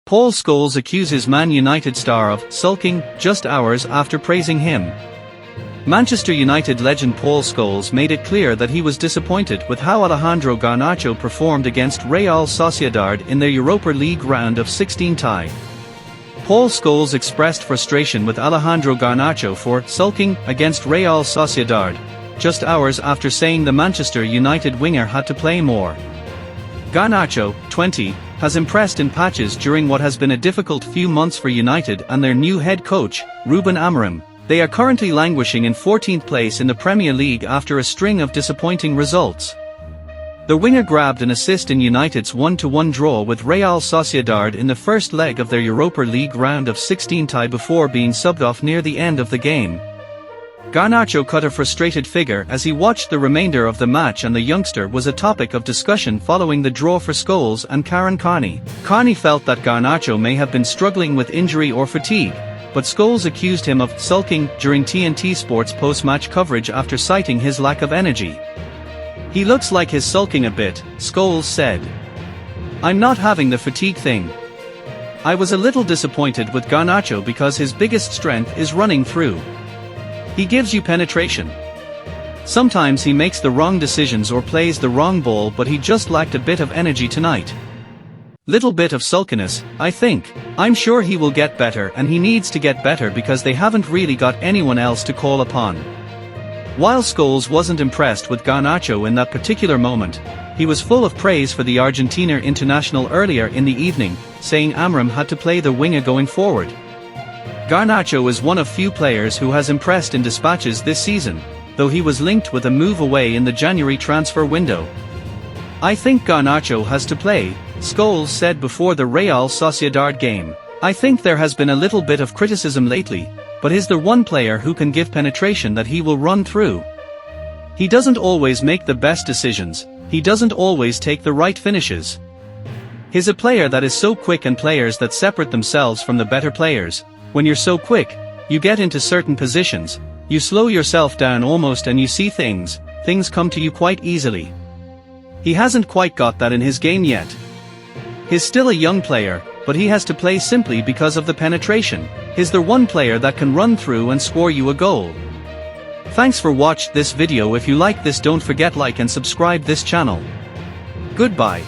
Paul Scholes accuses Man United star of sulking just hours after praising him. Manchester United legend Paul Scholes made it clear that he was disappointed with how Alejandro Garnacho performed against Real Sociedad in their Europa League Round of 16 tie. Paul Scholes expressed frustration with Alejandro Garnacho for sulking against Real Sociedad, just hours after saying the Manchester United winger had to play more. Garnacho, 20, has impressed in patches during what has been a difficult few months for United and their new head coach, Ruben Amorim. They are currently languishing in 14th place in the Premier League after a string of disappointing results. The winger grabbed an assist in United's 1-1 draw with Real Sociedad in the first leg of their Europa League Round of 16 tie before being subbed off near the end of the game. Garnacho cut a frustrated figure as he watched the remainder of the match, and the youngster was a topic of discussion following the draw for Scholes and Karen Carney. Carney felt that Garnacho may have been struggling with injury or fatigue, but Scholes accused him of sulking during TNT Sports post-match coverage after citing his lack of energy. "He looks like he's sulking a bit," Scholes said. "I'm not having the fatigue thing. I was a little disappointed with Garnacho because his biggest strength is running through. He gives you penetration. Sometimes he makes the wrong decisions or plays the wrong ball, but he just lacked a bit of energy tonight. Little bit of sulkiness, I think. I'm sure he will get better, and he needs to get better because they haven't really got anyone else to call upon." While Scholes wasn't impressed with Garnacho in that particular moment, he was full of praise for the Argentina international earlier in the evening, saying Amorim had to play the winger going forward. Garnacho is one of few players who has impressed in dispatches this season, though he was linked with a move away in the January transfer window. "I think Garnacho has to play," Scholes said before the Real Sociedad game. "I think there has been a little bit of criticism lately, but he's the one player who can give penetration that he will run through. He doesn't always make the best decisions, he doesn't always take the right finishes. He's a player that is so quick, and players that separate themselves from the better players. When you're so quick, you get into certain positions, you slow yourself down almost, and you see things come to you quite easily. He hasn't quite got that in his game yet. He's still a young player, but he has to play simply because of the penetration. He's the one player that can run through and score you a goal." Thanks for watching this video. If you like this, don't forget like and subscribe this channel. Goodbye.